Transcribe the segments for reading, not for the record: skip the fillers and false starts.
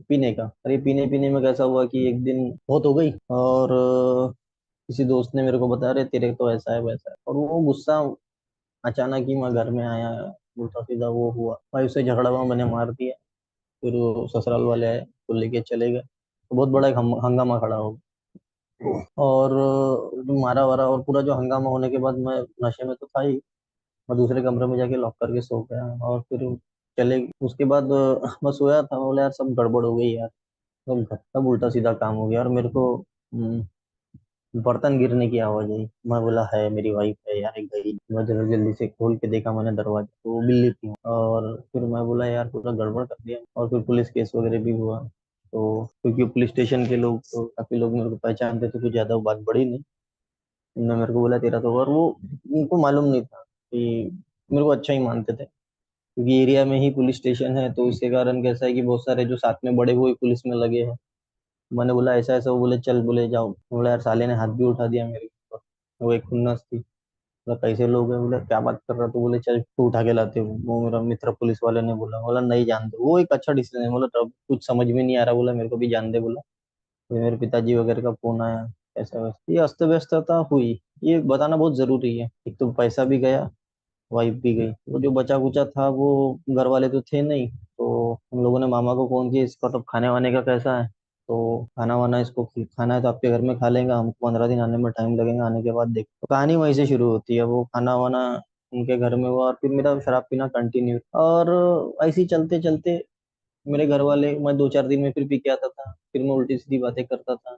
पीने का। अरे पीने पीने में कैसा हुआ कि एक दिन बहुत हो गई, और किसी दोस्त ने मेरे को बताया, अरे तेरे तो ऐसा है वैसा है, और वो गुस्सा अचानक ही मैं घर में आया, उल्टा सीधा वो हुआ भाई, उससे झगड़ा हुआ, मैंने मार दिया। फिर वो ससुराल वाले आए तो लेके चले गए, तो बहुत बड़ा एक हंगामा खड़ा हो गया। और जो मारा वारा और पूरा जो हंगामा होने के बाद मैं नशे में तो था ही, मैं दूसरे कमरे में जाके लॉक करके सो गया। और फिर चले, उसके बाद मैं सोया था, बोला यार सब गड़बड़ हो गई यार, सब उल्टा सीधा काम हो गया। और मेरे को बर्तन गिरने की आवाज आई, मैं बोला है मेरी वाइफ है यार, एक गई। मैं जल्दी जल्दी से खोल के देखा मैंने दरवाजा, तो वो बिल्ली थी। और फिर मैं बोला यार पूरा गड़बड़ कर दिया, और फिर पुलिस केस वगैरह भी हुआ। तो क्योंकि पुलिस स्टेशन के लोग तो काफी लोग मेरे को पहचानते थे, कुछ ज्यादा बात बड़ी नहीं। उन्होंने मेरे को बोला तेरा तो, और वो उनको मालूम नहीं था कि मेरे को अच्छा ही मानते थे, क्योंकि एरिया में ही पुलिस स्टेशन है, तो इसके कारण कैसा है कि बहुत सारे जो साथ में बड़े वो ही पुलिस में लगे हैं। मैंने बोला ऐसा ऐसा, वो बोले चल, बोले जाओ। बोला यार साले ने हाथ भी उठा दिया मेरे ऊपर, वो एक खुन्नस थी। बोला कैसे लोग हैं, बोले क्या बात कर रहा, तो बोले चल तू उठा के लाते हो, वो मेरा मित्र पुलिस वाले ने बोला। बोला नहीं जान दो, वो एक अच्छा डिसीजन है। बोला तब कुछ समझ में नहीं आ रहा, बोला मेरे को भी जान दे। बोला फिर मेरे पिताजी वगैरह का फोन आया, ऐसा वैसा, ये अस्त व्यस्तता हुई। ये बताना बहुत जरूरी है, एक तो पैसा भी गया, वाइफ भी गई। वो जो बचा कुचा था वो घर वाले तो थे नहीं, तो हम लोगों ने मामा को फोन किया, इसका तो खाने वाने का कैसा है। तो खाना वाना इसको खाना है तो आपके घर में खा लेंगे, हमको 15 दिन आने में टाइम लगेगा, आने के बाद देख। तो कहानी वहीं से शुरू होती है, वो खाना वाना उनके घर में हुआ, और फिर मेरा शराब पीना कंटिन्यू। और ऐसे ही चलते चलते मेरे घर वाले, मैं 2-4 दिन में फिर पी के आता था, फिर मैं उल्टी सीधी बातें करता था,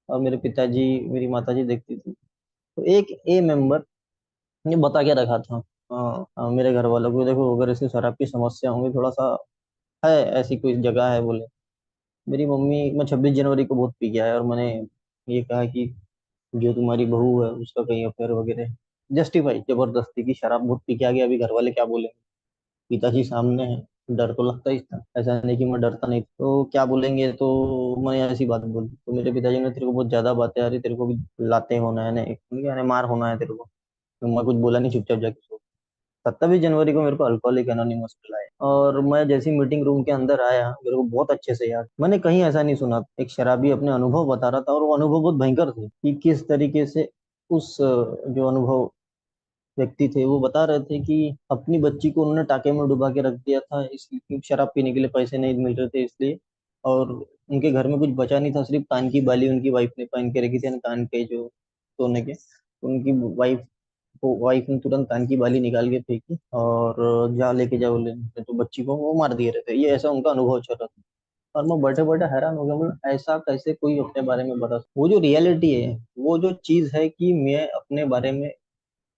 और मेरे पिताजी मेरी माताजी देखती थी। तो एक ए मेंबर ने बता के रखा था, हाँ हाँ, मेरे घर वालों को, देखो अगर इसकी शराब की समस्या होंगी, थोड़ा सा है, ऐसी कोई जगह है बोले। मेरी मम्मी, मैं 26 जनवरी को बहुत पी गया है, और मैंने ये कहा कि जो तुम्हारी बहू है उसका कहीं अफेयर वगैरह, जस्टिफाई जबरदस्ती की शराब बहुत पी के आ गया, अभी घर वाले क्या बोलेंगे, पिताजी सामने है, डर तो लगता ही था, ऐसा नहीं कि मैं डरता नहीं था। तो क्या बोलेंगे, तो मैं ऐसी बात बोली, तो मेरे पिताजी ने, तेरे को बहुत ज्यादा बातें आ रही, तेरे को भी लाते होना है ना, यानी मार होना है तेरे को। तो मैं कुछ बोला नहीं, चुपचाप जाके सो। 27 जनवरी को मेरे को अल्कोहलिक एनोनिमस पिलाया, और मैं जैसे ही मीटिंग रूम के अंदर आया, मेरे को बहुत अच्छे से याद, मैंने कहीं ऐसा नहीं सुना, एक शराबी अपने अनुभव बता रहा था, और वो अनुभव बहुत भयंकर थे कि किस तरीके से उस जो अनुभव व्यक्ति थे वो बता रहे थे कि अपनी बच्ची को उन्होंने टाके में डुबा के रख दिया था, इसलिए शराब पीने के लिए पैसे नहीं मिल रहे थे इसलिए। और उनके घर में कुछ बचा नहीं था, सिर्फ कान की बाली उनकी वाइफ ने पहन के रखी थी, कान के जो सोने के। उनकी वाइफ, वो वाइफ ने तुरंत कान की बाली निकाल के फेंकी, और जा लेके जाओ लेने, तो बच्ची को वो मार दिए रहते, ये ऐसा उनका अनुभव चल रहा था। और मैं बैठे बैठे हैरान हो गया, मतलब ऐसा कैसे कोई अपने बारे में बता वो जो रियलिटी है, वो जो चीज है कि मैं अपने बारे में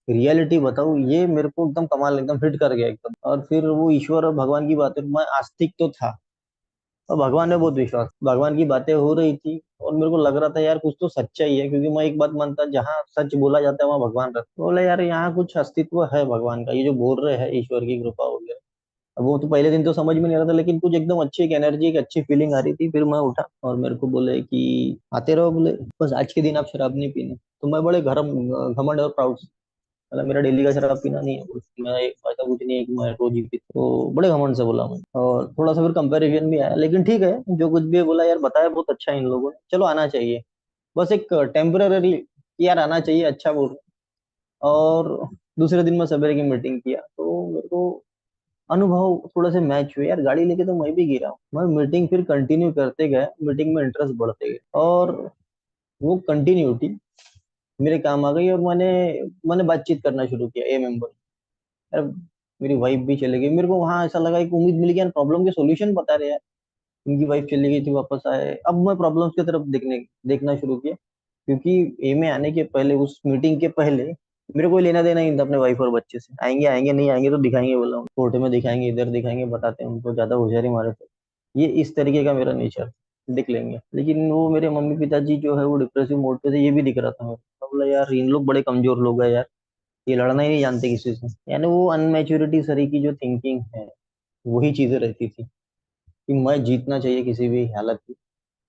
रियलिटी बताऊं, ये मेरे को एकदम कमाल, एकदम हिट कर गया एकदम। और फिर वो ईश्वर और भगवान की बातें, मैं आस्तिक तो था, और भगवान में बहुत विश्वास, भगवान की बातें हो रही थी, और मेरे को लग रहा था यार कुछ तो सच्चा ही है, क्योंकि मैं एक बात मानता, जहाँ सच बोला जाता है वहाँ भगवान रहता है। बोला यार यहाँ कुछ अस्तित्व है भगवान का, ये जो बोल रहे हैं ईश्वर की कृपा हो गया। अब वो तो पहले दिन तो समझ में नहीं आ रहा था, लेकिन कुछ एकदम अच्छी एक एनर्जी, एक अच्छी फीलिंग आ रही थी। फिर मैं उठा, और मेरे को बोले कि आते रहो, बोले बस आज के दिन आप शराब नहीं पीनी। तो मैं बड़े घरम घमंड और प्राउड, मतलब मेरा डेली का शराब पीना नहीं है, मैं ऐसा कुछ नहीं है कि मैं रोज ही पीता, तो बड़े घमंड से बोला मैं। और थोड़ा सा फिर कंपैरिजन भी आया, लेकिन ठीक है, जो कुछ भी है, बोला यार बताया बहुत अच्छा है इन लोगों ने, चलो आना चाहिए, बस एक टेम्पररी, यार आना चाहिए, अच्छा बोल। और दूसरे दिन मैं सवेरे की मीटिंग किया, तो मेरे को अनुभव थोड़े से मैच हुए यार, गाड़ी लेके तो मैं भी गिरा हूँ। मैं मीटिंग फिर कंटिन्यू करते गए, मीटिंग में इंटरेस्ट बढ़ते गए, और वो कंटिन्यूटी मेरे काम आ गई, और मैंने मैंने बातचीत करना शुरू किया ए मेंबर। यार मेरी वाइफ भी चली गई, मेरे को वहां ऐसा लगा, एक उम्मीद मिल गई यार, प्रॉब्लम के सॉल्यूशन बता रहे यार। उनकी वाइफ चली गई थी, वापस आए, अब मैं प्रॉब्लम्स की तरफ देखना शुरू किया, क्योंकि ए में आने के पहले, उस मीटिंग के पहले मेरे को लेना देना ही नहीं था अपने वाइफ और बच्चे से, आएंगे आएंगे, नहीं आएंगे तो दिखाएंगे, बोला कोर्ट में दिखाएंगे, इधर दिखाएंगे, बताते हैं उनको, ज्यादा होशियारी मारे थे। ये इस तरीके का मेरा नेचर, दिख लेंगे। लेकिन वो मेरे मम्मी पिताजी जो है वो डिप्रेसिव मोड पे थे, ये भी दिख रहा था मेरे को। बोला यार इन लोग बड़े कमजोर लोग हैं यार, ये लड़ना ही नहीं जानते किसी से, यानी वो अनमेच्योरिटी सरी की जो थिंकिंग है, वही चीजें रहती थी कि मैं जीतना चाहिए किसी भी हालत में,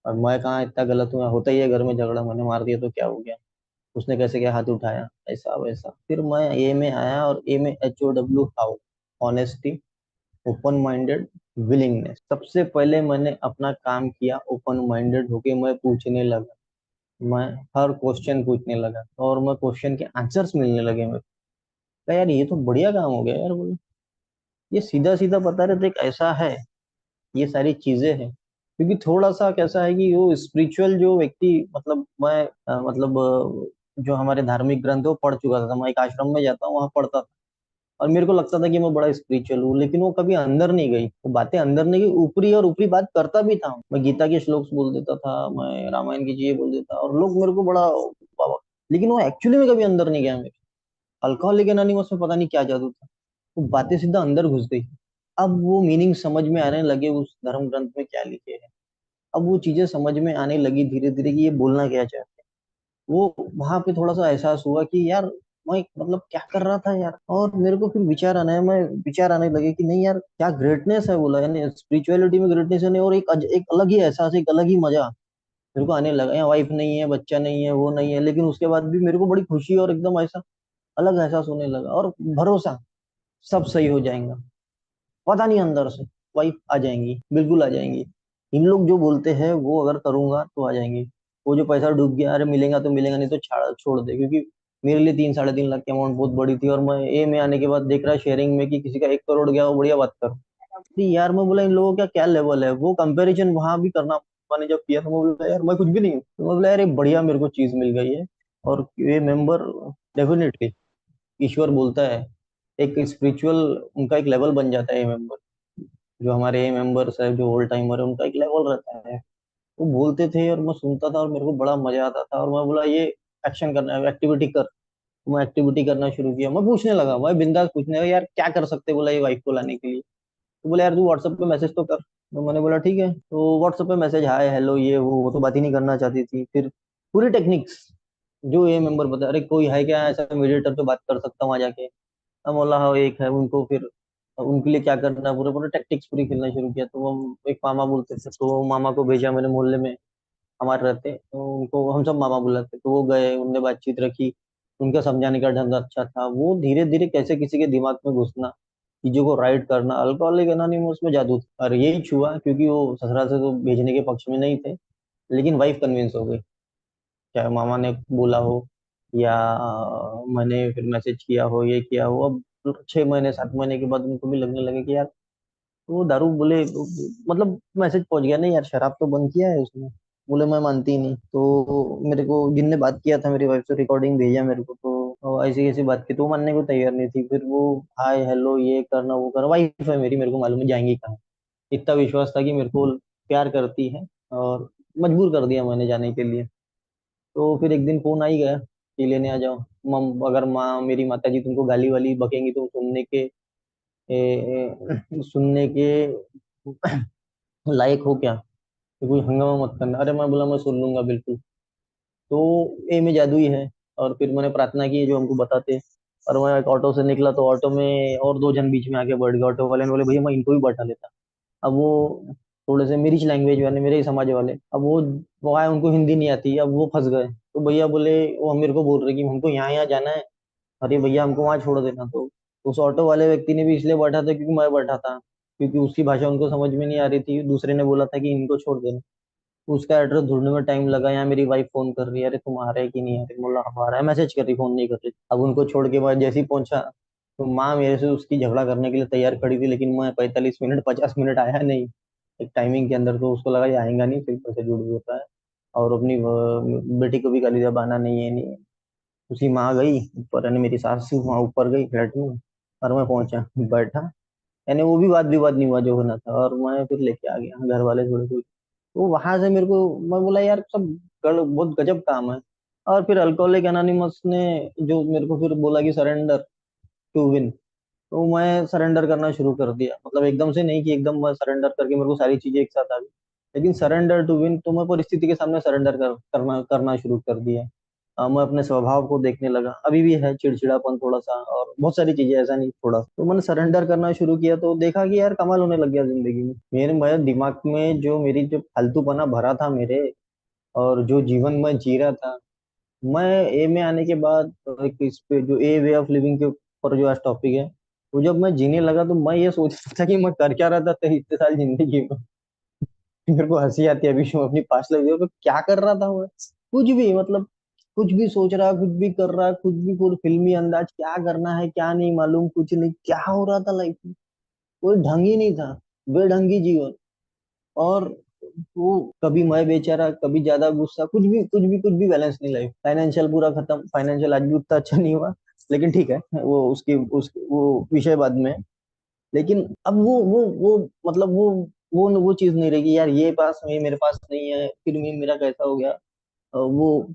और मैं कहाँ इतना गलत हूँ, होता ही है घर में झगड़ा, मैंने मार दिया तो क्या हो गया, उसने कैसे क्या हाथ उठाया, ऐसा वैसा। फिर मैं ए में आया, और ए में HOW how, honesty, open minded, willingness. सबसे पहले मैंने अपना काम किया, ओपन माइंडेड होके मैं पूछने लगा। मैं हर क्वेश्चन पूछने लगा और मैं क्वेश्चन के आंसर्स मिलने लगे मेरे को। यार ये तो बढ़िया काम हो गया यार, बोले ये सीधा सीधा बता रहे थे एक ऐसा है, ये सारी चीजें हैं। क्योंकि थोड़ा सा कैसा है कि वो स्पिरिचुअल जो व्यक्ति, मतलब मैं जो हमारे धार्मिक ग्रंथ है वो पढ़ चुका था। मैं एक आश्रम में जाता हूँ, वहां पढ़ता था। और मेरे को लगता था कि मैं बड़ा स्पिरिचुअल हूँ, लेकिन वो कभी अंदर नहीं गई, वो बातें अंदर नहीं गई। ऊपरी और ऊपरी बात करता भी था, मैं गीता के श्लोक बोल देता था, मैं रामायण की चीजें बोल देता, और लोग मेरे को बड़ा बाबा, लेकिन वो एक्चुअली में कभी अंदर नहीं गया मेरे। अल्कोहलिक एनोनिमस में पता नहीं क्या जादू था, वो बातें सीधा अंदर घुस गई। अब वो मीनिंग समझ में आने लगे उस धर्म ग्रंथ में क्या लिखे है। अब वो चीजें समझ में आने लगी धीरे धीरे कि ये बोलना क्या चाहते हैं। वो वहां पे थोड़ा सा एहसास हुआ कि यार मैं मतलब क्या कर रहा था यार। और मेरे को फिर विचार आने लगे कि नहीं यार, क्या ग्रेटनेस है बोला, यानी स्पिरिचुअलिटी में ग्रेटनेस है नहीं, और एक अलग ही एहसास, एक अलग ही मजा मेरे को आने लगा। यहाँ वाइफ नहीं है, बच्चा नहीं है, वो नहीं है, लेकिन उसके बाद भी मेरे को बड़ी खुशी और एकदम ऐसा अलग एहसास होने लगा, और भरोसा सब सही हो जाएगा। पता नहीं अंदर से वाइफ आ जाएंगी, बिल्कुल आ जाएंगी। इन लोग जो बोलते हैं वो अगर करूंगा तो आ जाएंगी। वो जो पैसा डूब गया, अरे मिलेगा तो मिलेगा, नहीं तो छोड़ दे। क्योंकि मेरे लिए 3 साढ़े 3 लाख की अमाउंट बहुत बड़ी थी, और मैं ए में आने के बाद देख रहा शेयरिंग में कि किसी का 1 करोड़ गया, वो बढ़िया बात कर। नहीं यार, मैं बोला इन लोगों का क्या लेवल है, वो कंपैरिजन वहां भी करना मैंने जब किया तो मैं बोला यार मैं कुछ भी नहीं हूँ। तो मैं बोला यार ये बढ़िया मेरे को चीज मिल गई है। और ये मेंबर डेफिनेटली, ईश्वर बोलता है, एक स्पिरिचुअल उनका एक लेवल बन जाता है ये मेंबर। जो हमारे ये मेंबर्स है, जो ओल्ड टाइमर है, उनका एक लेवल रहता है। वो बोलते थे और मैं सुनता था और मेरे को बड़ा मजा आता था, और मैं बोला ये एक्शन करना है, एक्टिविटी कर। तो मैं एक्टिविटी करना शुरू किया, मैं पूछने लगा, मैं बिंदास पूछने लगा यार क्या कर सकते हैं, बोला ये वाइफ को लाने के लिए। तो बोला यार तू व्हाट्सएप पे मैसेज तो कर। तो मैंने बोला ठीक है, तो व्हाट्सएप पे मैसेज, हाय हेलो ये वो तो बात ही नहीं करना चाहती थी। फिर पूरी टेक्निक्स जो ये मेंबर बता, अरे कोई है क्या ऐसा मीडिएटर पे बात कर सकता हूँ आ जाके। हम बोला हाँ एक है। उनको फिर उनके लिए क्या करना है, पूरे पूरे टैक्टिक्स पूरी खेलना शुरू किया। तो वो एक मामा बोलते थे, तो वो मामा को भेजा मैंने, मोहल्ले में हमारे रहते, तो उनको हम सब मामा बुलाते। तो वो गए, उनने बातचीत रखी। उनका समझाने का ढंग अच्छा था। वो धीरे धीरे कैसे किसी के दिमाग में घुसना, चीजों को राइट करना, अल्कोहलिक एनोनिमस में जादू था। और यही छुआ, क्योंकि वो ससुराल से तो भेजने के पक्ष में नहीं थे, लेकिन वाइफ कन्विंस हो गई। चाहे मामा ने बोला हो या मैंने फिर मैसेज किया हो, ये किया हो। अब 6 महीने 7 महीने के बाद उनको भी लगने लगे कि यार वो दारू, बोले मतलब मैसेज पहुंच गया, नहीं यार शराब तो बंद किया है उसने। बोले मैं मानती ही नहीं। तो मेरे को जिनने बात किया था मेरी वाइफ से, रिकॉर्डिंग भेजा मेरे को, तो ऐसी ऐसी बात की, तो वो मानने को तैयार नहीं थी। फिर वो हाय हेलो ये करना वो करना, वाइफ है मेरी, मेरे को मालूम है जाएंगी कहाँ। इतना विश्वास था कि मेरे को प्यार करती है, और मजबूर कर दिया मैंने जाने के लिए। तो फिर एक दिन फोन आ ही गया कि लेने आ जाओ। मम अगर माँ, मेरी माता जी तुमको गाली वाली बकेंगी तो सुनने के लायक हो क्या, तो कोई हंगामा मत करना। अरे मैं बोला मैं सुन लूंगा बिल्कुल। तो ए में जादू ही है। और फिर मैंने प्रार्थना की जो हमको बताते। और मैं एक ऑटो से निकला, तो ऑटो में और 2 जन बीच में आके बैठ गए। ऑटो वाले ने बोले भैया मैं इनको भी बैठा लेता। अब वो थोड़े से मिरिच लैंग्वेज वाले, मेरे ही समाज वाले, अब वो आए, उनको हिंदी नहीं आती, अब वो फंस गए। तो भैया बोले, वो मेरे को बोल रहे कि हमको यहाँ यहाँ जाना है, अरे भैया हमको वहां छोड़ देना। तो उस ऑटो वाले व्यक्ति ने भी इसलिए बैठा था क्योंकि मैं बैठा था, क्योंकि उसकी भाषा उनको समझ में नहीं आ रही थी। दूसरे ने बोला था कि इनको छोड़ देना। उसका एड्रेस ढूंढने में टाइम लगा। यहाँ मेरी वाइफ फोन कर रही है, अरे तुम आ रहे कि नहीं आ रहे, बोला हम आ रहा है, मैसेज कर रही, फोन नहीं कर रही। अब उनको छोड़ के बाद जैसे ही पहुंचा, तो माँ मेरे से उसकी झगड़ा करने के लिए तैयार खड़ी थी, लेकिन मैं 45 मिनट 50 मिनट आया नहीं एक टाइमिंग के अंदर। तो उसको लगा ये आएगा नहीं, फिर पैसे जुड़ होता है। और अपनी बेटी को भी गाली दिया, बहाना नहीं है नहीं है। उसी माँ गई ऊपर, यानी मेरी सास वहाँ ऊपर गई फ्लैट में, और मैं पहुंचा बैठा। यानी वो भी वाद विवाद नहीं हुआ जो होना था, और मैं फिर लेके आ गया घर वाले थोड़े कुछ। तो वहां से मेरे को, मैं बोला यार सब बहुत गजब काम है। और फिर अल्कोहलिक एनोनिमस ने जो मेरे को फिर बोला कि सरेंडर टू विन, तो मैं सरेंडर करना शुरू कर दिया। मतलब एकदम से नहीं कि एकदम मैं सरेंडर करके मेरे को सारी चीजें एक साथ आ गई, लेकिन सरेंडर टू विन, तो मैं परिस्थिति के सामने सरेंडर करना करना शुरू कर दिया। मैं अपने स्वभाव को देखने लगा, अभी भी है चिड़चिड़ापन थोड़ा सा, और बहुत सारी चीजें, ऐसा नहीं थोड़ा। तो मैंने सरेंडर करना शुरू किया, तो देखा कि यार कमाल होने लग गया जिंदगी में। मेरे दिमाग में जो मेरी जो फालतूपना भरा था मेरे, और जो जीवन मैं जी रहा था, मैं ए में आने के बाद, एक इस पे जो ए वे ऑफ लिविंग के ऊपर जो आज टॉपिक है, वो जब मैं जीने लगा तो मैं ये सोच रहा था कि मैं कर क्या रहा था इतने साल जिंदगी में। मेरे को हंसी आती है अभी जो अपनी पास्ट लाइफ में क्या कर रहा था मैं। कुछ भी मतलब, कुछ भी सोच रहा, कुछ भी कर रहा, कुछ भी कोई फिल्मी अंदाज, क्या करना है क्या नहीं मालूम, कुछ नहीं, क्या हो रहा था लाइफ में, कोई ढंग ही नहीं था, बेढंगी जीवन। और वो कभी मैं बेचारा, कभी ज्यादा गुस्सा, कुछ भी बैलेंस नहीं लाइफ। फाइनेंशियल पूरा खत्म, फाइनेंशियल आज भी उतना अच्छा नहीं हुआ, लेकिन ठीक है, वो उसकी वो विषय बाद में है। लेकिन अब वो मतलब वो चीज नहीं रहेगी यार, ये पास में मेरे पास नहीं है, फिर मेरा कैसा हो गया। वो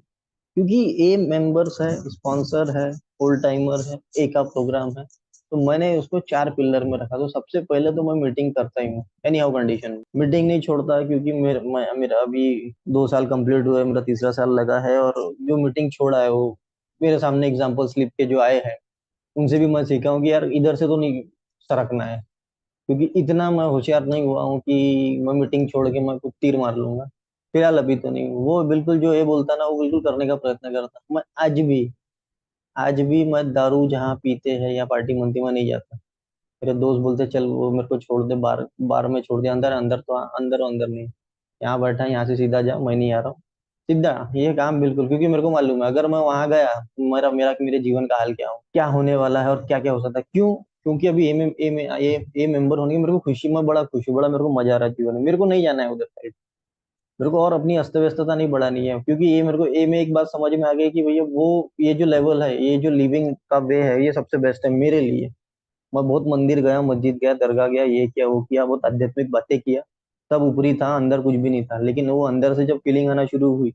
क्योंकि ए मेंबर्स है, स्पॉन्सर है, फुल टाइमर है, एक का प्रोग्राम है, तो मैंने उसको चार पिलर में रखा। तो सबसे पहले तो मैं मीटिंग करता ही हूँ, एनी हाउ कंडीशन मीटिंग नहीं छोड़ता, क्योंकि मेरा अभी 2 साल कंप्लीट हुआ है, मेरा तीसरा साल लगा है, और जो मीटिंग छोड़ा है वो मेरे सामने एग्जाम्पल स्लिप के जो आए हैं, उनसे भी मैं सीखा हूँ कि यार इधर से तो नहीं सरकना है। क्योंकि इतना मैं होशियार नहीं हुआ हूँ कि मैं मीटिंग छोड़ के मैं कुछ तीर मार लूंगा। फिलहाल अभी तो नहीं हूँ। वो बिल्कुल जो ये बोलता ना, वो बिल्कुल करने का प्रयत्न करता। मैं आज भी मैं दारू जहाँ पीते हैं या पार्टी मनती में नहीं जाता। मेरे दोस्त बोलते चल वो मेरे को छोड़ दे, बार बार में छोड़ दे, अंदर अंदर तो अंदर नहीं, यहाँ बैठा है, यहाँ से सीधा जा, मैं नहीं आ रहा हूँ। सीधा ये काम बिल्कुल, क्योंकि मेरे को मालूम है अगर मैं वहां गया, मेरा मेरा मेरे जीवन का हाल क्या हो, क्या होने वाला है और क्या क्या हो सकता है। क्यों? क्योंकि अभी ए मेंबर होने की मेरे को खुशी, मैं बड़ा खुश हूँ, बड़ा मेरे को मजा आ रहा है जीवन में, मेरे को नहीं जाना है उधर साइड। मेरे को और अपनी अस्त व्यस्तता नहीं बढ़ानी है, क्योंकि ये मेरे को ए में एक बात समझ में आ गई कि भैया वो ये जो लेवल है, ये जो लिविंग का वे है, ये सबसे बेस्ट है मेरे लिए। मैं बहुत मंदिर गया, मस्जिद गया, दरगाह गया, ये किया वो किया, बहुत आध्यात्मिक बातें किया, सब ऊपरी था, अंदर कुछ भी नहीं था। लेकिन वो अंदर से जब फीलिंग आना शुरू हुई,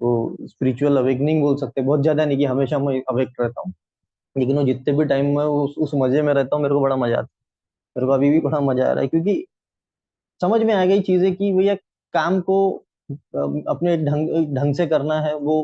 वो स्पिरिचुअल अवेकनिंग बोल सकते हैं, बहुत ज्यादा नहीं कि हमेशा मैं अवेक रहता हूँ, लेकिन वो जितने भी टाइम में उस मजे में रहता हूँ, मेरे को बड़ा मजा आता है। मेरे को अभी भी बड़ा मजा आ रहा है, क्योंकि समझ में आ गई चीजें कि भैया काम को अपने ढंग ढंग से करना है। वो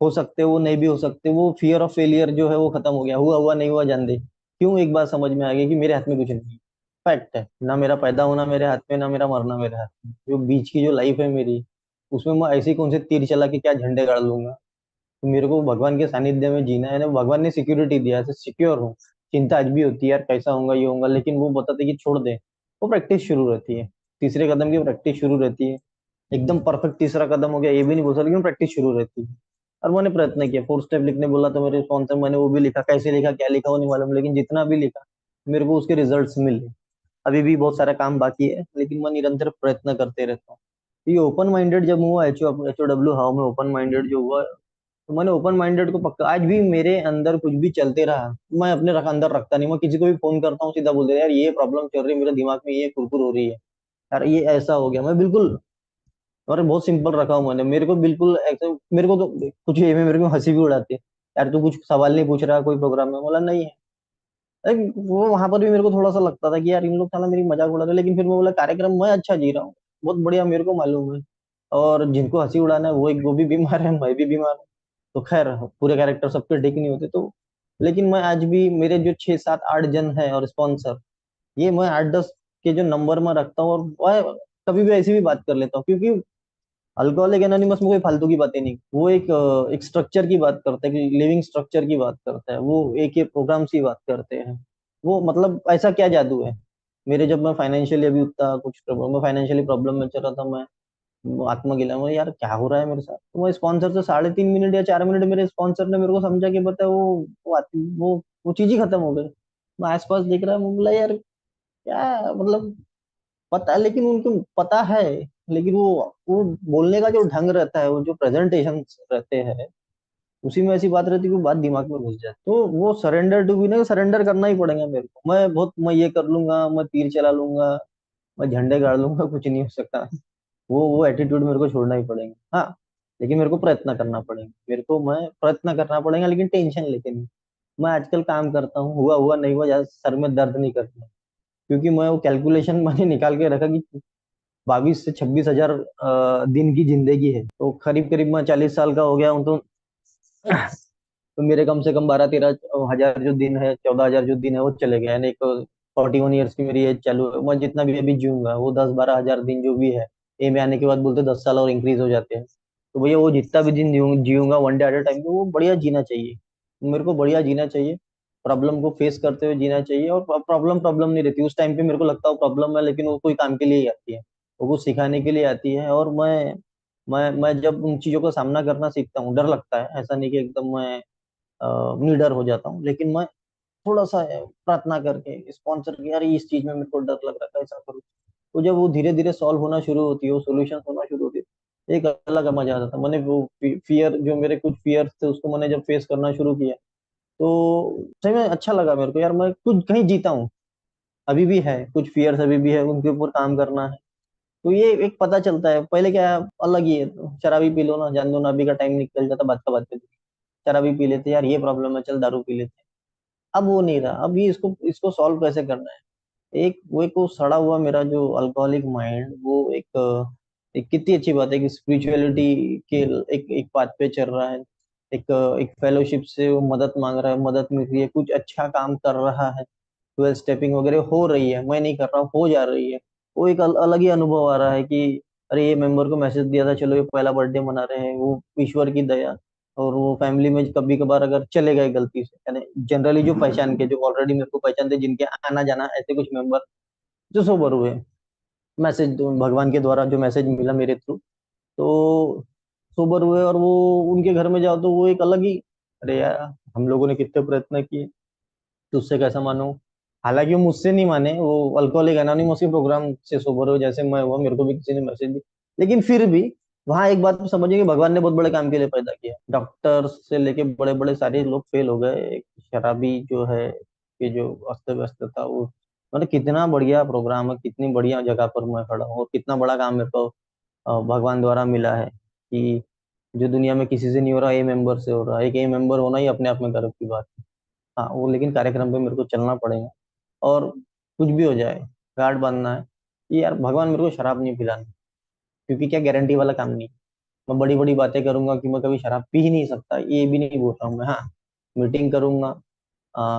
हो सकते, वो नहीं भी हो सकते, वो फियर ऑफ फेलियर जो है वो खत्म हो गया, हुआ हुआ नहीं हुआ जान दे। क्यों? एक बात समझ में आ गई कि मेरे हाथ में कुछ नहीं है। फैक्ट है, ना मेरा पैदा होना मेरे हाथ में, ना मेरा मरना मेरे हाथ में। जो बीच की जो लाइफ है मेरी, उसमें मैं ऐसे ही कौन से तीर चला के क्या झंडे गाड़ लूंगा। तो मेरे को भगवान के सानिध्य में जीना है ना, भगवान ने सिक्योरिटी दिया है, सिक्योर हूँ। चिंता आज भी होती है यार, कैसा होगा ये होगा, लेकिन वो बताते कि छोड़ दे। वो प्रैक्टिस शुरू रहती है, तीसरे कदम की प्रैक्टिस शुरू रहती है। एकदम परफेक्ट तीसरा कदम हो गया ये भी नहीं बोल सकता, लेकिन प्रैक्टिस शुरू रहती है। और मैंने प्रयत्न किया, 4 स्टेप लिखने बोला तो मेरे स्पॉन्सर, मैंने वो भी लिखा, कैसे लिखा क्या लिखा वो नहीं मालूम, लेकिन जितना भी लिखा मेरे को उसके रिजल्ट्स मिले। अभी भी बहुत सारा काम बाकी है, लेकिन मैं निरंतर प्रयत्न करते रहता हूँ। ये ओपन माइंडेड जब हुआ, एच ओ डब्ल्यू हाउ में ओपन माइंडेड जो हुआ, तो मैंने ओपन माइंडेड को पक्का, आज भी मेरे अंदर कुछ भी चलते रहा, मैं अपने अंदर रखता नहीं। मैं किसी को भी फोन करता हूँ, सीधा बोलते हैं यार ये प्रॉब्लम चल रही है मेरे दिमाग में, ये कुरकुर हो रही है, यार ये ऐसा हो गया। मैं बिल्कुल, और बहुत सिंपल रखा हूँ मैंने, मेरे को बिल्कुल ऐसे, मेरे को तो कुछ ये में मेरे को हंसी भी उड़ाती है, यार तू कुछ सवाल नहीं पूछ रहा कोई प्रोग्राम में, बोला नहीं है। अरे वो वहां पर भी मेरे को थोड़ा सा लगता था कि यार इन लोग साला मेरी मजाक उड़ा रहे हैं, लेकिन फिर मैं बोला कार्यक्रम मैं अच्छा जी रहा हूँ, बहुत बढ़िया, मेरे को मालूम है। और जिनको हंसी उड़ाना है वो भी बीमार है, मैं भी बीमार हूँ। तो खैर, पूरे कैरेक्टर सबके ठीक नहीं होते तो, लेकिन मैं आज भी, मेरे जो 6 7 8 जन है और स्पॉन्सर, ये मैं 8 10 के जो नंबर में रखता हूँ। और मैं कभी भी ऐसी भी बात कर लेता हूँ, क्योंकि अल्कोहलिक एनोनिमस में कोई फालतू की बातें नहीं, वो एक स्ट्रक्चर की बात करता है, कि लिविंग स्ट्रक्चर की बात करता है, वो एक प्रोग्राम्स की बात करते हैं। वो मतलब ऐसा क्या जादू है। मेरे जब मैं फाइनेंशियली अभी उतना कुछ मैं फाइनेंशियली प्रॉब्लम में चल रहा था, मैं आत्मगिला में, यार क्या हो रहा है मेरे साथ, तो मैं स्पॉन्सर से 3.5 मिनट या 4 मिनट, मेरे स्पॉन्सर ने मेरे को समझा कि पता है वो चीज ही खत्म हो गई। मैं आसपास देख रहा हूँ, बोला यार क्या मतलब, पता है, लेकिन उनको पता है, लेकिन वो बोलने का जो ढंग रहता है, वो जो प्रेजेंटेशन रहते हैं, उसी में ऐसी बात रहती है कि वो बात दिमाग में घुस जाती है। तो वो सरेंडर टू भी ना, सरेंडर करना ही पड़ेगा मेरे को। मैं ये कर लूंगा, मैं तीर चला लूंगा, मैं झंडे गाड़ लूंगा, कुछ नहीं हो सकता। वो एटीट्यूड मेरे को छोड़ना ही पड़ेगा, हाँ। लेकिन मेरे को प्रयत्न करना पड़ेगा, मेरे को मैं प्रयत्न करना पड़ेगा, लेकिन टेंशन लेके नहीं। मैं आजकल काम करता हूँ, हुआ हुआ नहीं हुआ, ज्यादा सर में दर्द नहीं करता, क्योंकि मैं वो कैलकुलेशन मैंने निकाल के रखा कि 22 से 26 हजार दिन की जिंदगी है, तो करीब करीब मैं 40 साल का हो गया हूँ, तो मेरे कम से कम 12 13 हजार जो दिन है, 14 हजार जो दिन है वो चले गए, यानी एक 41 ईयर्स की मेरी एज चालू है। मैं जितना भी अभी जीऊंगा, वो 10 12 हजार दिन जो भी है, ए में आने के बाद बोलते 10 साल और इंक्रीज हो जाते हैं। तो भैया वो जितना भी दिन जीऊंगा one day at a time, तो वो बढ़िया जीना चाहिए, मेरे को बढ़िया जीना चाहिए। प्रॉब्लम को फेस करते हुए जीना चाहिए। और प्रॉब्लम प्रॉब्लम नहीं रहती उस टाइम पे, मेरे को लगता है वो प्रॉब्लम है, लेकिन वो कोई काम के लिए ही आती है, वो कुछ सिखाने के लिए आती है। और मैं जब उन चीजों का सामना करना सीखता हूँ, डर लगता है, ऐसा नहीं कि एकदम मैं निडर हो जाता हूँ, लेकिन मैं थोड़ा सा प्रार्थना करके स्पॉन्सर किया, यार इस चीज में मेरे को डर लग रहा है, ऐसा करूँ। तो जब वो धीरे धीरे सॉल्व होना शुरू होती है, वो सोल्यूशन होना शुरू होती है, एक अलग मजा आता था। मैंने वो फियर, जो मेरे कुछ फियर थे, उसको मैंने जब फेस करना शुरू किया, तो सही में अच्छा लगा मेरे को, यार मैं कुछ कहीं जीता हूँ। अभी भी है कुछ फियर्स, अभी भी है, उनके ऊपर काम करना है। तो ये एक पता चलता है, पहले क्या है, अलग ही है, तो शराबी पी लो ना, जान दो ना, अभी का टाइम निकल जाता बात का बात पे। शराबी पी लेते, यार ये प्रॉब्लम है, चल दारू पी लेते। अब वो नहीं रहा, अब ये इसको इसको सॉल्व कैसे करना है। एक वो सड़ा हुआ मेरा जो अल्कोहलिक माइंड, वो एक कितनी अच्छी बात है कि स्पिरिचुअलिटी के एक एक बात पे चल रहा है। एक फेलोशिप से वो मदद मांग रहा है, मदद मिल रही है, कुछ अच्छा काम कर रहा है, 12 स्टेपिंग वगैरह हो रही है, मैं नहीं कर रहा हूँ, हो जा रही है। वो एक अलग ही अनुभव आ रहा है कि अरे ये मेंबर को मैसेज दिया था, चलो ये पहला बर्थडे मना रहे हैं, वो ईश्वर की दया। और वो फैमिली में कभी कभार अगर चले गए गलती से, यानी जनरली जो पहचान के, जो ऑलरेडी मेरे को पहचानते, जिनके आना जाना, ऐसे कुछ मेंबर जो सोबर हुए, मैसेज भगवान के द्वारा जो मैसेज मिला मेरे थ्रू, तो सोबर हुए, और वो उनके घर में जाओ तो वो एक अलग ही, अरे यार हम लोगों ने कितने प्रयत्न किए, तुझसे कैसा मानो। हालांकि वो मुझसे नहीं माने, वो अल्कोहलिक एनोनिमस के प्रोग्राम से सोबर हो, जैसे मैं हुआ, मेरे को भी किसी ने मैसेज दी। लेकिन फिर भी वहां एक बात तो समझिए कि भगवान ने बहुत बड़े काम के लिए पैदा किया, डॉक्टर से लेके बड़े बड़े सारे लोग फेल हो गए, एक शराबी जो है, ये जो अस्त व्यस्त था वो, मतलब कितना बढ़िया प्रोग्राम है, कितनी बढ़िया जगह पर मैं खड़ा हूँ, और कितना बड़ा काम मेरे को भगवान द्वारा मिला है कि जो दुनिया में किसी से नहीं हो रहा, ए मेंबर से हो रहा है। एक ए मेंबर होना ही अपने आप में गर्व की बात है। हाँ वो, लेकिन कार्यक्रम पे मेरे को चलना पड़ेगा, और कुछ भी हो जाए, गार्ड बांधना है कि यार भगवान मेरे को शराब नहीं पिलानी, क्योंकि क्या गारंटी वाला काम नहीं। मैं बड़ी बड़ी बातें करूंगा कि मैं कभी शराब पी ही नहीं सकता, ये भी नहीं बोल रहा हूँ मैं। हाँ, मीटिंग करूंगा,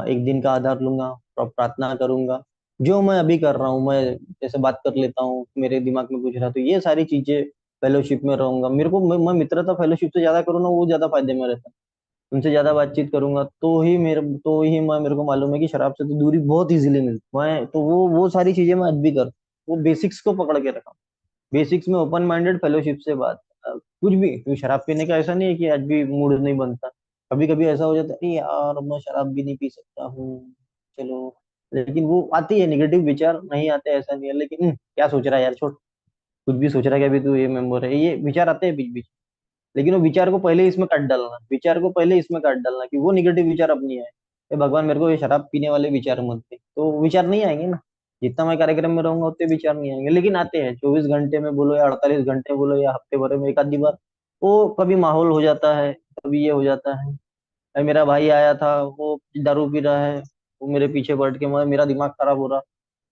एक दिन का आधार लूंगा, प्रार्थना करूंगा, जो मैं अभी कर रहा हूँ, मैं जैसे बात कर लेता हूँ, मेरे दिमाग में कुछ रहा तो ये सारी चीजें, फेलोशिप में रहूंगा। मेरे को मैं मित्रता फेलोशिप से ज्यादा करूँ ना, वो ज्यादा फायदे में रहता है। उनसे ज्यादा बातचीत करूंगा तो ही मैं, मेरे को मालूम है कि शराब से तो दूरी बहुत इजीली मिलती। मैं तो वो सारी चीजें मैं आज भी कर, वो बेसिक्स को पकड़ के रखा, बेसिक्स में ओपन माइंडेड, फेलोशिप से बात, कुछ भी, क्योंकि शराब पीने का ऐसा नहीं है कि आज भी मूड नहीं बनता। कभी कभी ऐसा हो जाता है, "अरे यार मैं शराब भी नहीं पी सकता हूँ, चलो।" लेकिन वो आती है, नेगेटिव विचार नहीं आते ऐसा नहीं है, लेकिन क्या सोच रहा है यार, छोड़, कुछ भी सोच रहा है क्या, अभी तू ये मेंबर है, ये विचार आते हैं बीच बीच। लेकिन वो विचार को पहले इसमें काट डालना, विचार को पहले इसमें काट डालना कि वो निगेटिव विचार अपनी है, ये भगवान मेरे को ये शराब पीने वाले विचार मत दे, तो विचार नहीं आएंगे ना। जितना मैं कार्यक्रम में रहूंगा उतने विचार नहीं आएंगे, लेकिन आते हैं 24 घंटे में बोलो, या 48 घंटे बोलो, या हफ्ते भर में एक आधी बार। वो कभी माहौल हो जाता है, कभी ये हो जाता है। अरे मेरा भाई आया था, वो दारू पी रहा है, वो मेरे पीछे बैठ के, मेरा दिमाग खराब हो रहा,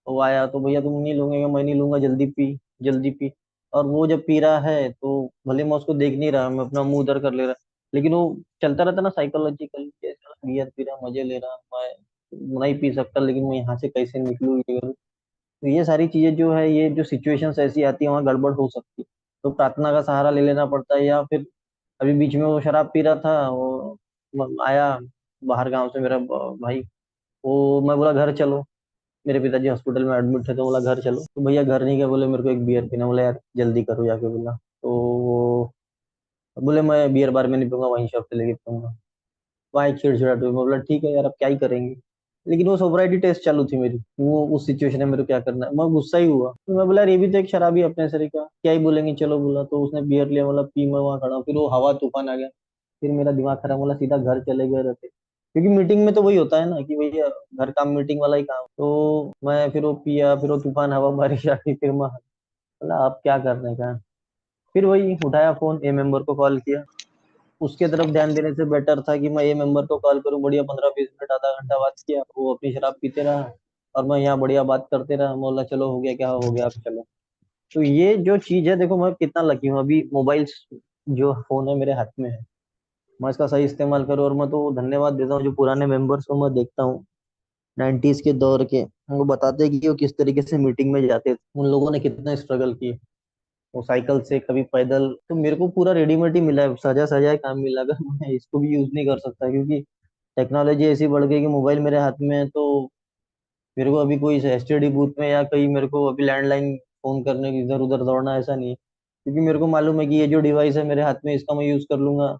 वो आया तो, भैया तुम नहीं लोगे क्या? मैं नहीं लूंगा, जल्दी पी, जल्दी पी। और वो जब पी रहा है तो भले मैं उसको देख नहीं रहा, मैं अपना मुंह उधर कर ले रहा, लेकिन वो चलता रहता ना साइकोलॉजिकल, बियर पी रहा, मजे ले रहा, मैं नहीं पी सकता, लेकिन मैं यहाँ से कैसे निकलूँ, ये करूँ। तो ये सारी चीजें जो है, ये जो सिचुएशंस ऐसी आती है, वहाँ गड़बड़ हो सकती है। तो प्रार्थना का सहारा ले लेना पड़ता है, या फिर अभी बीच में वो शराब पी रहा था, वो आया बाहर गांव से मेरा भाई, वो मैं बोला घर चलो, मेरे पिताजी हॉस्पिटल में एडमिट थे, तो बोला घर चलो, तो भैया घर नहीं गए, बोले मेरे को एक बियर पीना, बोला यार जल्दी करो जाके, बोला तो वो बोले मैं बियर बार में नहीं पीऊंगा, वहीं शॉप से लेके पीऊंगा। वहाँ एक छिड़छिड़ाट हुई, मैं बोला ठीक है यार, अब क्या ही करेंगे। लेकिन वो सोब्राइटी टेस्ट चालू थी मेरी, वो उस सिचुएशन में मेरे को क्या करना है, मैं गुस्सा ही हुआ, तो मैं बोला यार ये भी तो एक शराबी है अपने शरीर का, क्या ही बोलेंगे, चलो बोला, तो उसने बियर लिया, बोला पी, मैं वहाँ खड़ा हूँ, फिर वो हवा तूफान आ गया। फिर मेरा दिमाग खराब, बोला सीधा घर चले गए रहते, क्योंकि मीटिंग में तो वही होता है ना कि भैया घर काम, मीटिंग वाला ही काम, तो मैं फिर वो पिया, फिर वो तूफान हवा बारिश आ गई, फिर मैं बोला अब क्या करने का। फिर वही उठाया फोन, ए मेंबर को कॉल किया। उसके तरफ ध्यान देने से बेटर था कि मैं ए मेंबर को कॉल करूं, बढ़िया 15-20 मिनट आधा घंटा बात किया, वो अपनी शराब पीते रहा, और मैं यहाँ बढ़िया बात करते रहा, मोला चलो हो गया, क्या हो गया, अब चलो। तो ये जो चीज है, देखो मैं कितना लकी हूँ, अभी मोबाइल जो फोन है मेरे हाथ में है, मैं इसका सही इस्तेमाल करूँ। और मैं तो धन्यवाद देता हूँ जो पुराने मेंबर्स को मैं देखता हूँ, 90s के दौर के, वो बताते हैं कि वो किस तरीके से मीटिंग में जाते थे, उन लोगों ने कितना स्ट्रगल किया, वो साइकिल से, कभी पैदल। तो मेरे को पूरा रेडीमेड ही मिला है, सजा सजा है काम मिला, अगर मैं इसको भी यूज नहीं कर सकता, क्योंकि टेक्नोलॉजी ऐसी बढ़ गई कि मोबाइल मेरे हाथ में है, तो मेरे को अभी कोई एसटीडी बूथ में या कहीं मेरे को अभी लैंडलाइन फोन करने की इधर उधर दौड़ना ऐसा नहीं है, क्योंकि मेरे को मालूम है कि ये जो डिवाइस है मेरे हाथ में, इसका मैं यूज कर लूंगा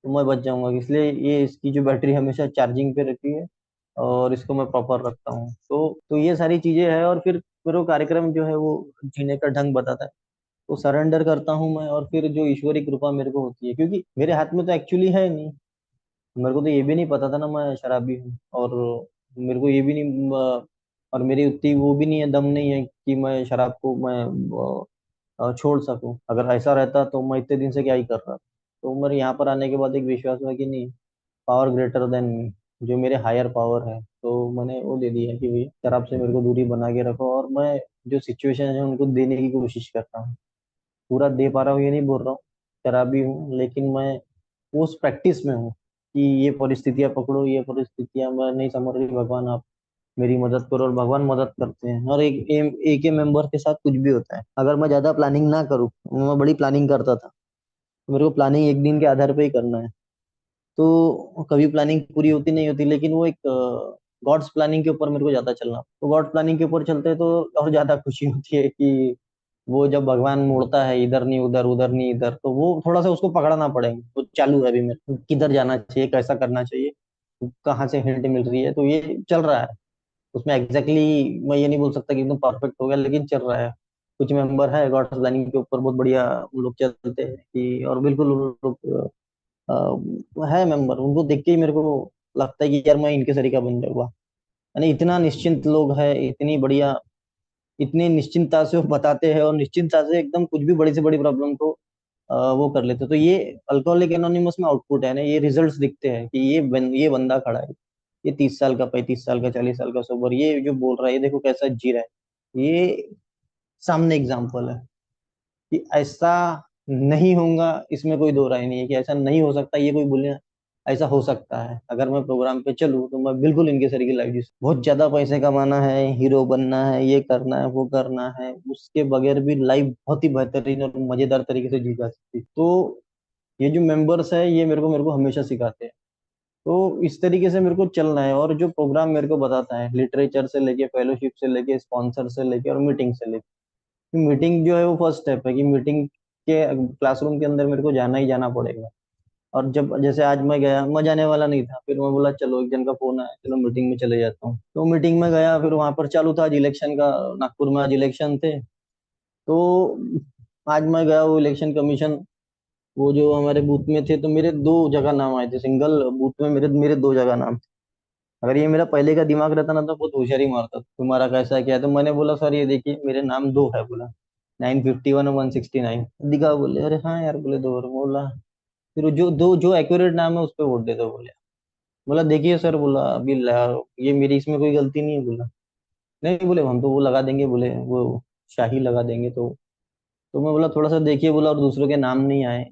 तो मैं बच जाऊंगा। इसलिए ये इसकी जो बैटरी हमेशा चार्जिंग पे रहती है और इसको मैं प्रॉपर रखता हूँ। तो ये सारी चीजें हैं, और फिर मेरे को कार्यक्रम जो है वो जीने का ढंग बताता है, तो सरेंडर करता हूँ मैं, और फिर जो ईश्वरी कृपा मेरे को होती है, क्योंकि मेरे हाथ में तो एक्चुअली है नहीं। मेरे को तो ये भी नहीं पता था ना मैं शराबी हूँ, और मेरे को ये भी नहीं और मेरी उतनी वो भी नहीं है, दम नहीं है कि मैं शराब को मैं छोड़ सकूं। अगर ऐसा रहता तो मैं इतने दिन से क्या ही कर रहा। तो मेरे यहाँ पर आने के बाद एक विश्वास हुआ कि नहीं, पावर ग्रेटर देन मी, जो मेरे हायर पावर है, तो मैंने वो दे दिया कि भाई शराब से मेरे को दूरी बना के रखो, और मैं जो सिचुएशन है उनको देने की कोशिश करता हूँ। पूरा दे पा रहा हूँ ये नहीं बोल रहा हूँ, शराबी हूँ, लेकिन मैं उस प्रैक्टिस में हूँ कि ये परिस्थितियां पकड़ो, ये परिस्थितियां मैं नहीं समझ रही, भगवान आप मेरी मदद करो, और भगवान मदद करते हैं। और एक के मेंबर के साथ कुछ भी होता है, अगर मैं ज्यादा प्लानिंग ना करूँ, मैं बड़ी प्लानिंग करता था, तो मेरे को प्लानिंग एक दिन के आधार पे ही करना है, तो कभी प्लानिंग पूरी होती नहीं होती, लेकिन वो एक गॉड्स प्लानिंग के ऊपर मेरे को ज्यादा चलना, तो गॉड प्लानिंग के ऊपर चलते हैं तो और ज्यादा खुशी होती है कि वो जब भगवान मोड़ता है, इधर नहीं उधर, उधर नहीं इधर, तो वो थोड़ा सा उसको पकड़ना पड़ेगा। वो चालू है अभी मेरे को, किधर जाना चाहिए, कैसा करना चाहिए, कहाँ से हिंट मिल रही है, तो ये चल रहा है। उसमें एग्जैक्टली मैं ये नहीं बोल सकता कि एकदम परफेक्ट हो गया, लेकिन चल रहा है। कुछ मेंबर है गॉड प्लानिंग के ऊपर बहुत बढ़िया, वो लोग चलते हैं कि, और बिल्कुल वो लोग है मेंबर, उनको देख के ही मेरे को लगता है कि यार मैं इनके सरीका बन जाऊंगा। यानी इतना निश्चिंत लोग है, इतनी बढ़िया, इतनी निश्चिंतता से वो बताते हैं, और निश्चिंतता से एकदम कुछ भी बड़ी से बड़ी प्रॉब्लम को वो कर लेते हैं। तो ये अल्कोहलिक एनोनिमस में आउटपुट है ना, ये रिजल्ट्स दिखते हैं कि ये बंदा खड़ा है, ये 30 साल का, 35 साल का, 40 साल का सोबर, ये जो बोल रहा है, ये देखो कैसा जी रहा है। ये सामने एग्जाम्पल है कि ऐसा नहीं होगा, इसमें कोई दो राय नहीं है कि ऐसा नहीं हो सकता, ये कोई बोले ऐसा हो सकता है। अगर मैं प्रोग्राम पे चलूँ तो मैं बिल्कुल इनके सर की लाइफ जी, बहुत ज्यादा पैसे कमाना है, हीरो बनना है, ये करना है, वो करना है, उसके बगैर भी लाइफ बहुत ही बेहतरीन और मजेदार तरीके से जी जा सकती। तो ये जो मेंबर्स है, ये मेरे को हमेशा सिखाते हैं। तो इस तरीके से मेरे को चलना है, और जो प्रोग्राम मेरे को बताता है, लिटरेचर से लेके, फेलोशिप से लेके, स्पॉन्सर से लेके, और मीटिंग से लेके। मीटिंग जो है वो फर्स्ट स्टेप है कि मीटिंग के क्लासरूम के अंदर मेरे को जाना ही जाना पड़ेगा। और जब जैसे आज मैं गया, मैं जाने वाला नहीं था, फिर मैं बोला चलो एक जन का फोन आया, चलो मीटिंग में चले जाता हूँ, तो मीटिंग में गया, फिर वहां पर चालू था आज इलेक्शन का, नागपुर में आज इलेक्शन थे। तो आज मैं गया, वो इलेक्शन कमीशन, वो जो हमारे बूथ में थे, तो मेरे दो जगह नाम आए थे, सिंगल बूथ में मेरे मेरे दो जगह नाम थे। अगर ये मेरा पहले का दिमाग रहता ना, तो बहुत होशियारी मारता, तुम्हारा कैसा क्या है, तो मैंने बोला सर ये देखिए मेरे नाम दो है, बोला 951 और 169 दिखा, बोले अरे हाँ यार, बोले दो, और बोला फिर वो जो एक्यूरेट नाम है उस पर वोट दे दो, बोले। बोला देखिए सर, बोला अभी ये मेरी इसमें कोई गलती नहीं है, बोला नहीं, बोले हम तो वो लगा देंगे, बोले वो शाही लगा देंगे। तो मैं बोला थोड़ा सा देखिए, बोला और दूसरों के नाम नहीं आए,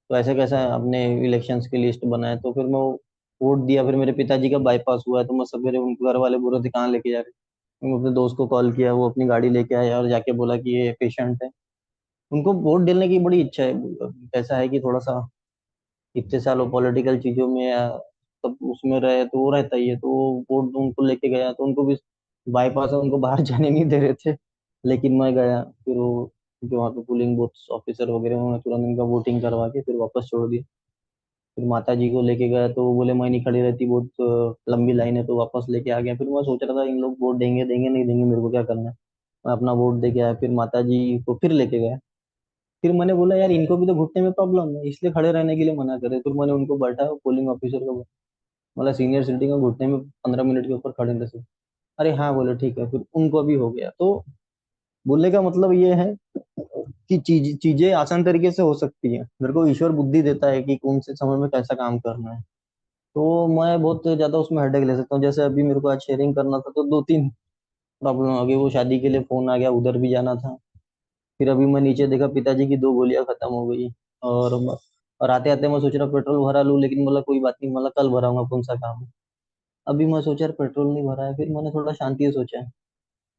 तो ऐसा कैसा आपने इलेक्शंस की लिस्ट बनाए, तो फिर मैं वो वोट दिया। फिर मेरे पिताजी का बाईपास हुआ है, तो मैं सवेरे उनके घर वाले बोल रहे थे कहाँ लेके जा रहे हैं, मैं अपने दोस्त को कॉल किया, वो अपनी गाड़ी लेके आया और जाके बोला कि ये पेशेंट है। उनको वोट डालने की बड़ी इच्छा है। ऐसा है कि थोड़ा सा इतने सालों पॉलिटिकल चीजों में या सब उसमें रहे, तो वो रहता ही है, तो वो वोट उनको लेके गया, तो उनको भी बाईपास है, उनको बाहर जाने नहीं दे रहे थे, लेकिन मैं गया। फिर वो जो वहाँ पे पोलिंग बूथ ऑफिसर वगैरह, उन्होंने तुरंत उनका वोटिंग करवा के फिर वापस छोड़ दिया। फिर माता जी को लेके गया, तो वो बोले मैं नहीं खड़ी रहती, बहुत लंबी लाइन है, तो वापस लेके आ गया। फिर मैं सोच रहा था इन लोग वोट देंगे देंगे नहीं देंगे, मेरे को क्या करना है। मैं अपना वोट दे के आया, फिर माता जी को फिर लेके गया। फिर मैंने बोला यार इनको भी तो घुटने में प्रॉब्लम है, इसलिए खड़े रहने के लिए मना करे। फिर मैंने उनको बैठाया, पोलिंग ऑफिसर को बोला सीनियर सिटीजन को घुटने में 15 मिनट के ऊपर खड़े रहे थे। अरे हाँ, बोले ठीक है, फिर उनको भी हो गया। तो बोलने का मतलब ये है कि चीजें आसान तरीके से हो सकती है, मेरे को ईश्वर बुद्धि देता है कि कौन से समय में कैसा काम करना है। तो मैं बहुत ज्यादा उसमें हेडेक ले सकता हूँ। जैसे अभी मेरे को आज शेयरिंग करना था, तो दो तीन प्रॉब्लम आ गई। वो शादी के लिए फोन आ गया, उधर भी जाना था। फिर अभी मैं नीचे देखा, पिताजी की दो गोलियां खत्म हो गई। और और आते आते मैं सोच रहा पेट्रोल भरा लूं, लेकिन बोला कोई बात नहीं, मतलब कल भराऊंगा, कौन सा काम है। अभी मैं सोचा यार पेट्रोल नहीं भरा है, फिर मैंने थोड़ा शांति से सोचा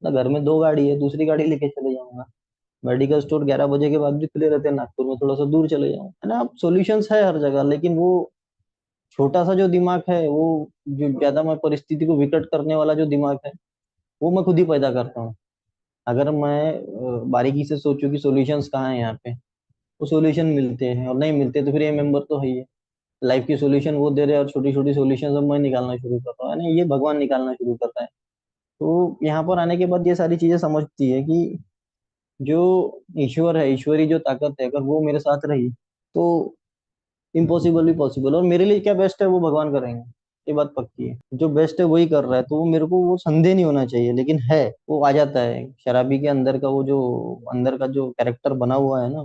ना, घर में दो गाड़ी है, दूसरी गाड़ी लेके चले जाऊंगा। मेडिकल स्टोर 11 बजे के बाद भी खुले रहते हैं नागपुर में, थोड़ा सा दूर चले जाऊंगा, है ना। अब सॉल्यूशंस है हर जगह, लेकिन वो छोटा सा जो दिमाग है वो, जो ज्यादा मैं परिस्थिति को विकट करने वाला जो दिमाग है, वो मैं खुद ही पैदा करता हूँ। अगर मैं बारीकी से सोचूं कि सॉल्यूशंस कहाँ है यहाँ पे, तो सॉल्यूशन मिलते हैं, और नहीं मिलते तो फिर ये मेंबर तो है ही है। लाइफ की सॉल्यूशन वो दे रहे हैं और छोटी छोटी सॉल्यूशन अब मैं निकालना शुरू करता हूँ, यानी ये भगवान निकालना शुरू करता है। तो यहाँ पर आने के बाद ये सारी चीजें समझती है कि जो ईश्वर है, ईश्वरी जो ताकत है, अगर वो मेरे साथ रही तो इम्पॉसिबल भी पॉसिबल, और मेरे लिए क्या बेस्ट है वो भगवान करेंगे। ये बात पक्की है, जो बेस्ट है वही कर रहा है, तो वो मेरे को वो संदेह नहीं होना चाहिए, लेकिन है वो आ जाता है शराबी के अंदर का, वो जो अंदर का जो कैरेक्टर बना हुआ है ना,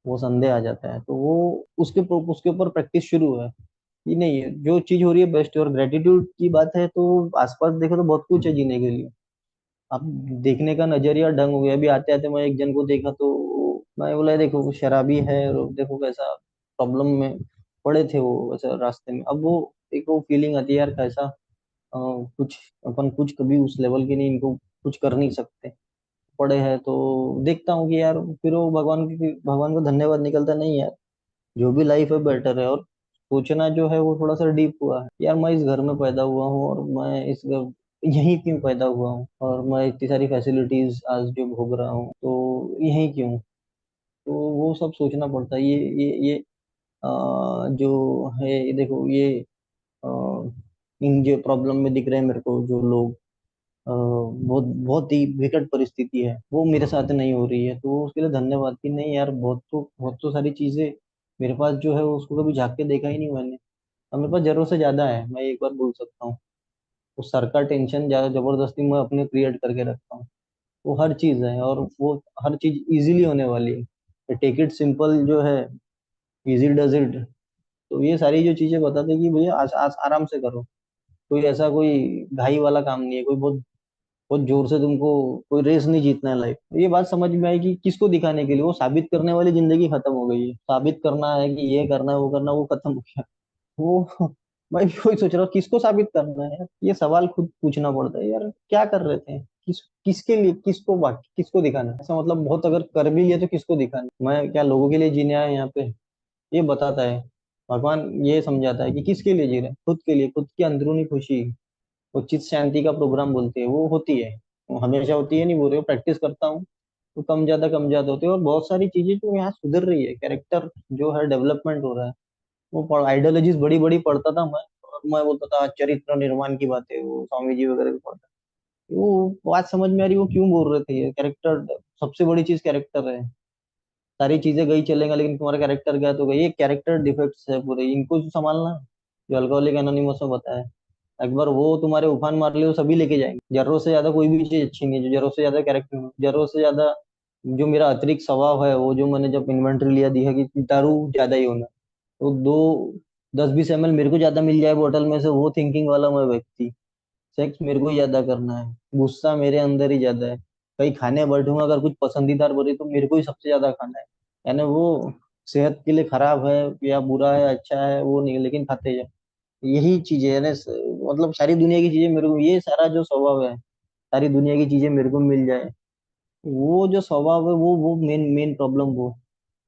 वो संदेह आ जाता है, तो वो उसके ऊपर प्रैक्टिस शुरू है कि नहीं, जो चीज हो रही है बेस्ट है। और ग्रेटिट्यूड की बात है तो आसपास देखो तो बहुत कुछ है जीने के लिए। अब देखने का नजरिया ढंग हो गया। अभी आते आते मैं एक जन को देखा तो मैं बोला देखो वो शराबी है, और देखो कैसा प्रॉब्लम में पड़े थे वो वैसे रास्ते में। अब वो एक वो फीलिंग आती है यार, कैसा कुछ अपन कुछ कभी उस लेवल के नहीं, इनको कुछ कर नहीं सकते, पड़े हैं। तो देखता हूँ कि यार फिर वो भगवान को धन्यवाद निकलता नहीं यार, जो भी लाइफ है बेटर है। और सोचना जो है वो थोड़ा सा डीप हुआ है यार, मैं इस घर में पैदा हुआ हूँ, और मैं इस घर यहीं क्यों पैदा हुआ हूँ, और मैं इतनी सारी फैसिलिटीज आज जो भोग रहा हूँ तो यहीं क्यों। तो वो सब सोचना पड़ता है। ये जो है ये देखो, ये अ, इन जो प्रॉब्लम में दिख रहे हैं मेरे को जो लोग, बहुत बहुत ही विकट परिस्थिति है, वो मेरे साथ नहीं हो रही है, तो उसके लिए धन्यवाद कि नहीं यार, बहुत तो सारी चीजें मेरे पास जो है उसको कभी झांक के देखा ही नहीं मैंने। अब मेरे पास जरूरत से ज्यादा है, मैं एक बार बोल सकता हूँ। उस सर का टेंशन ज्यादा जबरदस्ती मैं अपने क्रिएट करके रखता हूँ। वो हर चीज है, और वो हर चीज इजीली होने वाली है। टेक इट सिंपल जो है, इजी डज इट। तो ये सारी जो चीजें बताते हैं कि भैया आज आज आराम से करो, कोई ऐसा कोई घाई वाला काम नहीं है, कोई बहुत बहुत जोर से तुमको कोई रेस नहीं जीतना है लाइफ। ये बात समझ में आई कि किसको दिखाने के लिए, वो साबित करने वाली जिंदगी खत्म हो गई है। साबित करना है कि ये करना है वो करना, वो खत्म हो गया। वो मैं भी वही सोच रहा हूँ, किसको साबित करना है यार, ये सवाल खुद पूछना पड़ता है यार, क्या कर रहे थे, किसके लिए, किसको बाकी किसको दिखाना है? ऐसा मतलब बहुत अगर कर भी लिया तो किसको दिखाना है? मैं क्या लोगों के लिए जीने आया यहाँ पे? ये बताता है भगवान, ये समझाता है कि किसके लिए जी रहे हैं, खुद के लिए, खुद की अंदरूनी खुशी। वो चित शांति का प्रोग्राम बोलते हैं, वो होती है, वो हमेशा होती है नहीं बोल रहे हो, प्रैक्टिस करता हूँ तो कम ज्यादा होते हैं। और बहुत सारी चीजें जो यहाँ सुधर रही है, कैरेक्टर जो है डेवलपमेंट हो रहा है। वो आइडियोलॉजीज बड़ी बड़ी पढ़ता था मैं, और मैं बोलता था चरित्र निर्माण की बातें, वो स्वामी जी वगैरह की पढ़ता। वो बात समझ में आ रही, वो क्यों बोल रहे थे ये कैरेक्टर सबसे बड़ी चीज कैरेक्टर है। सारी चीजें गई चलेगा लेकिन तुम्हारा कैरेक्टर गया तो गया, ये कैरेक्टर डिफेक्ट्स है पूरे, इनको संभालना। जो अल्कोहलिक एनोनिमस में बताया, एक बार वो तुम्हारे उफान मार ले तो सभी लेके जाएंगे। जरूरत से ज्यादा कोई भी चीज अच्छी नहीं है, जो जरूरत से ज्यादा कैरेक्टर, जरूरत से ज्यादा जो मेरा अतिरिक्त स्वभाव है, वो जो मैंने जब इन्वेंटरी लिया दी है कि दारू ज्यादा ही होना, तो 10-20 ml मेरे को ज्यादा मिल जाए बोतल में से, वो थिंकिंग वाला मैं व्यक्ति। सेक्स मेरे को ही ज्यादा करना है, गुस्सा मेरे अंदर ही ज्यादा है। कहीं खाने बैठूंगा अगर कुछ पसंदीदार बने तो मेरे को ही सबसे ज्यादा खाना है। यानी वो सेहत के लिए खराब है या बुरा है अच्छा है वो नहीं, लेकिन खाते जाओ। यही चीजें है ना, मतलब सारी दुनिया की चीजें मेरे को, ये सारा जो स्वभाव है, सारी दुनिया की चीजें मेरे को मिल जाए, वो जो स्वभाव है वो मेन मेन प्रॉब्लम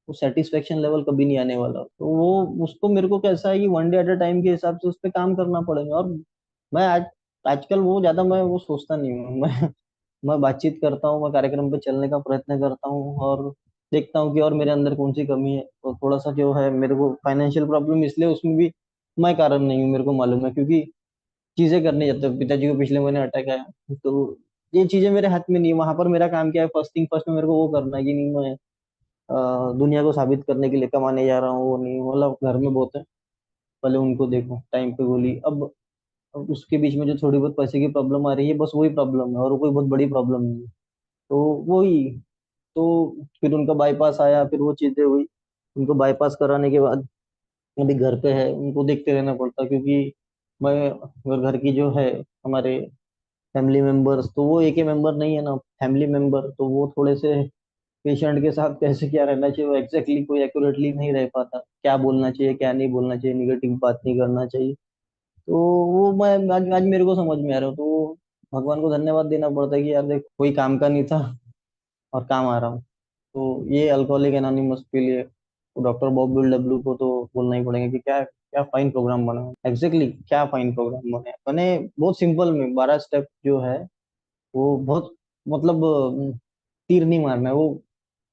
वो सेटिस्फेक्शन लेवल कभी नहीं आने वाला। तो वो उसको मेरे को कैसा है कि one day at a time के हिसाब से उस पर काम करना पड़ेगा। और मैं आजकल वो ज्यादा मैं वो सोचता नहीं हूँ। मैं बातचीत करता हूँ, मैं कार्यक्रम पे चलने का प्रयत्न करता हूँ, और देखता हूँ कि और मेरे अंदर कौन सी कमी है। तो थोड़ा सा जो है मेरे को फाइनेंशियल प्रॉब्लम, इसलिए उसमें भी मैं कारण नहीं हूँ, मेरे को मालूम है, क्योंकि चीजें करने जाते हैं। पिताजी को पिछले महीने अटैक आया, तो ये चीजें मेरे हाथ में नहीं है। वहां पर मेरा काम क्या है, फर्स्ट थिंग फर्स्ट में मेरे को वो करना है कि नहीं, मैं दुनिया को साबित करने के लिए कमाने जा रहा हूँ, वो नहीं, मतलब घर में बहुत है, पहले उनको देखो, टाइम पे गोली। अब उसके बीच में जो थोड़ी बहुत पैसे की प्रॉब्लम आ रही है, बस वही प्रॉब्लम है, और कोई बहुत बड़ी प्रॉब्लम नहीं है। तो वही, तो फिर उनका बाईपास आया, फिर वो चीजें हुई। उनको बाईपास कराने के बाद अभी घर पे है, उनको देखते रहना पड़ता, क्योंकि मैं अगर घर की जो है हमारे फैमिली मेंबर्स, तो वो एक ही मेंबर नहीं है ना, फैमिली मेंबर, तो वो थोड़े से पेशेंट के साथ कैसे क्या रहना चाहिए वो एग्जैक्टली कोई एक्यूरेटली नहीं रह पाता, क्या बोलना चाहिए क्या नहीं बोलना चाहिए, निगेटिव बात नहीं करना चाहिए। तो वो मैं आज आज मेरे को समझ में आ रहा हूँ, तो भगवान को धन्यवाद देना पड़ता है कि यार देख, कोई काम का नहीं था और काम आ रहा हूँ। तो ये अल्कोहलिक एनोनिमस के लिए डॉक्टर बॉब बिल डब्ल्यू को तो बोलना ही पड़ेगा कि क्या क्या फाइन प्रोग्राम बना है। एग्जैक्टली क्या फाइन प्रोग्राम बने हैं। मैंने बहुत सिंपल में 12 स्टेप जो है वो बहुत मतलब तीर नहीं मारना है वो,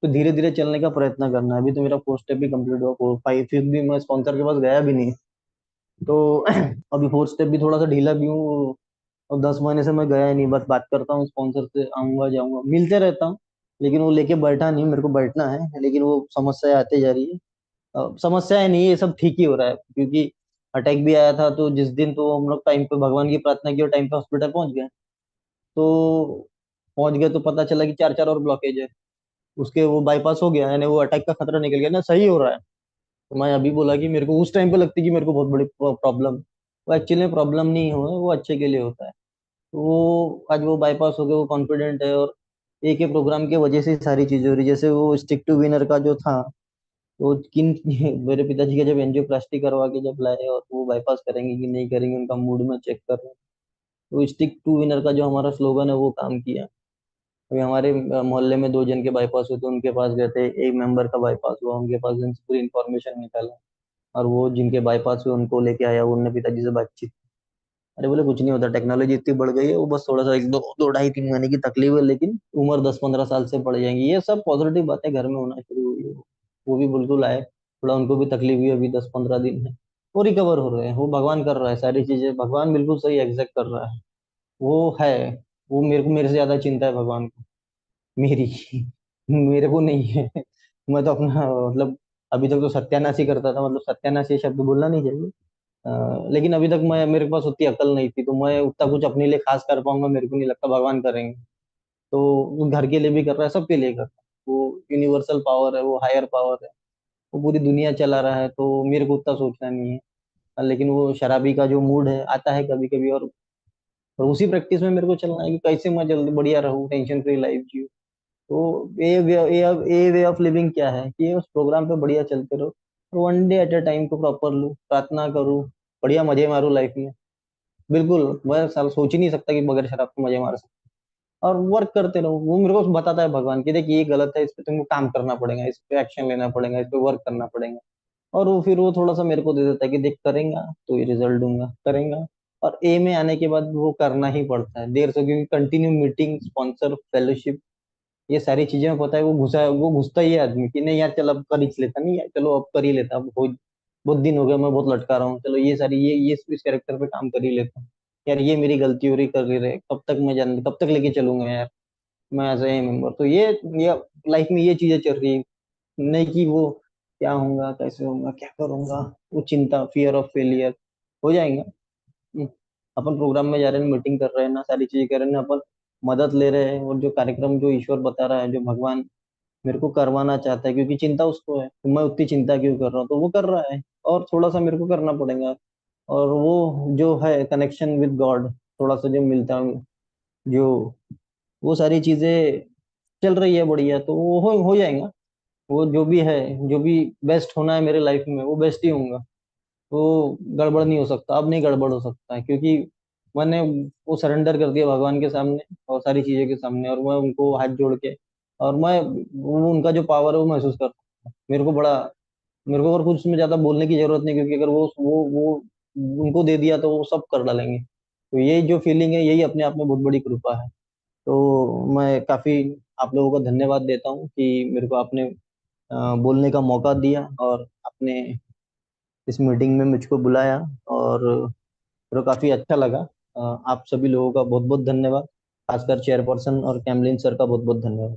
तो धीरे धीरे चलने का प्रयत्न करना है। अभी तो मेरा 4 स्टेप भी कंप्लीट हुआ, 5 5 भी मैं स्पॉन्सर के पास गया भी नहीं। तो अभी 4 स्टेप भी थोड़ा सा ढीला भी हूँ, और 10 महीने से मैं गया ही नहीं। बस बात करता हूँ स्पॉन्सर से, आऊंगा जाऊंगा मिलते रहता हूँ, लेकिन वो लेके बैठा नहीं। मेरे को बैठना है, लेकिन वो समस्या आती जा रही है। समस्याएं नहीं, ये सब ठीक ही हो रहा है, क्योंकि अटैक भी आया था तो जिस दिन तो हम लोग टाइम पे भगवान की प्रार्थना की और टाइम पे हॉस्पिटल पहुंच गए। तो पहुंच गए तो पता चला कि 4 4 और ब्लॉकेज है। उसके वो बाईपास हो गया, यानी वो अटैक का खतरा निकल गया ना, सही हो रहा है। तो मैं अभी बोला कि मेरे को उस टाइम पे लगती कि मेरे को बहुत बड़ी प्रॉब्लम, वो एक्चुअली में प्रॉब्लम नहीं हो, वो अच्छे के लिए होता है। तो वो आज वो बाईपास हो गया, वो कॉन्फिडेंट है। और एक ही प्रोग्राम की वजह से ही सारी चीजें हो रही, जैसे वो स्टिक टू विनर का जो था, तो किन मेरे पिताजी के जब एंजियोप्लास्टी करवा के जब लाए, और वो बाईपास करेंगे कि नहीं करेंगे उनका मूड में चेक कर रहे हैं। तो स्टिक टू विनर का जो हमारा स्लोगन है वो काम किया। अभी हमारे मोहल्ले में 2 जन के बाईपास हुए, तो उनके पास गए थे। एक मेंबर का बाईपास हुआ, उनके पास उनसे पूरी इन्फॉर्मेशन निकाला, और वो जिनके बाईपास हुए उनको लेके आया, उनने पिताजी से बातचीत। अरे बोले कुछ नहीं होता, टेक्नोलॉजी इतनी बढ़ गई है, वो बस थोड़ा सा एक दो दो ढाई 3 महीने की तकलीफ है, लेकिन उम्र 10 15 साल से बढ़ जाएंगी। ये सब पॉजिटिव बातें घर में होना शुरू हुई है। वो भी बिल्कुल आए, थोड़ा उनको भी तकलीफ हुई, अभी 10 15 दिन है, वो रिकवर हो रहे हैं। वो भगवान कर रहा है सारी चीजें, भगवान बिल्कुल सही एग्जैक्ट कर रहा है। वो है, वो मेरे को, मेरे से ज्यादा चिंता है भगवान को मेरी। मेरे को नहीं है। मैं तो अपना मतलब अभी तक तो सत्यानाश ही करता था, मतलब सत्यानाश ये शब्द बोलना नहीं चाहिए। लेकिन अभी तक मैं, मेरे पास उतनी अकल नहीं थी, तो मैं उतना कुछ अपने लिए खास कर पाऊंगा मेरे को नहीं लगता, भगवान करेंगे। तो वो घर के लिए भी कर रहा है, सबके लिए कर रहा है। वो यूनिवर्सल पावर है, वो हायर पावर है, वो पूरी दुनिया चला रहा है, तो मेरे को उतना सोचना नहीं है। लेकिन वो शराबी का जो मूड है आता है कभी कभी, और उसी प्रैक्टिस में मेरे को चलना है कि कैसे मैं जल्दी बढ़िया रहूं, टेंशन फ्री लाइफ जीऊं। तो ये वे ऑफ लिविंग क्या है कि उस प्रोग्राम पे बढ़िया चलते रहो, और वन डे एट ए टाइम को प्रॉपर लो, प्रार्थना करूँ, बढ़िया मजे मारो लाइफ में। बिल्कुल, मैं साल सोच ही नहीं सकता कि बगैर शराब के मजे मार सकता। और वर्क करते रहो, वो मेरे को बताता है भगवान की देखिए ये गलत है, इस पे तुमको काम करना पड़ेगा, इस पे एक्शन लेना पड़ेगा, इस पे वर्क करना पड़ेगा। और वो फिर वो थोड़ा सा मेरे को दे देता है कि देख करेंगा तो ये रिजल्ट दूंगा, करेंगा। और ए में आने के बाद वो करना ही पड़ता है देर से, क्योंकि कंटिन्यू मीटिंग, स्पॉन्सर, फेलोशिप, ये सारी चीजें में पता है वो घुसता ही है आदमी कि नहीं यार चल अब कर ही लेता, नहीं यार चलो अब कर ही लेता, अब बहुत बहुत दिन हो गया मैं बहुत लटका रहा हूँ, चलो ये सारी ये इस कैरेक्टर पे काम कर ही लेता हूँ। यार ये मेरी गलती हो रही, कर रही रहे, कब तक मैं जान, कब तक लेके चलूंगा यार मैं एज ए मेंबर। तो ये लाइफ में ये चीजें चल रही है, नहीं कि वो क्या होगा, कैसे होगा, क्या करूंगा, वो चिंता, फियर ऑफ फेलियर हो जाएगा। हम्म, अपन प्रोग्राम में जा रहे हैं, मीटिंग कर रहे हैं ना, सारी चीजें कर रहे हैं ना, अपन मदद ले रहे हैं, और जो कार्यक्रम जो ईश्वर बता रहा है, जो भगवान मेरे को करवाना चाहता है, क्योंकि चिंता उसको है, तो मैं उतनी चिंता क्यों कर रहा हूँ, तो वो कर रहा है। और थोड़ा सा मेरे को करना पड़ेगा। और वो जो है कनेक्शन विद गॉड, थोड़ा सा जो मिलता है, जो वो सारी चीजें चल रही है बढ़िया, तो वो हो जाएगा। वो जो भी है, जो भी बेस्ट होना है मेरे लाइफ में, वो बेस्ट ही होऊंगा। वो गड़बड़ नहीं हो सकता, अब नहीं गड़बड़ हो सकता है, क्योंकि मैंने वो सरेंडर कर दिया भगवान के सामने और सारी चीजों के सामने, और मैं उनको हाथ जोड़ के, और मैं वो उनका जो पावर है वो महसूस करता हूँ। मेरे को और कुछ उसमें ज्यादा बोलने की जरूरत नहीं, क्योंकि अगर वो उनको दे दिया तो वो सब कर डालेंगे। तो ये जो फीलिंग है, यही अपने आप में बहुत बड़ी कृपा है। तो मैं काफी आप लोगों को धन्यवाद देता हूँ कि मेरे को आपने बोलने का मौका दिया, और आपने इस मीटिंग में मुझको बुलाया, और मेरे को काफी अच्छा लगा। आप सभी लोगों का बहुत बहुत धन्यवाद, खासकर चेयरपर्सन और कैमलिन सर का बहुत बहुत धन्यवाद।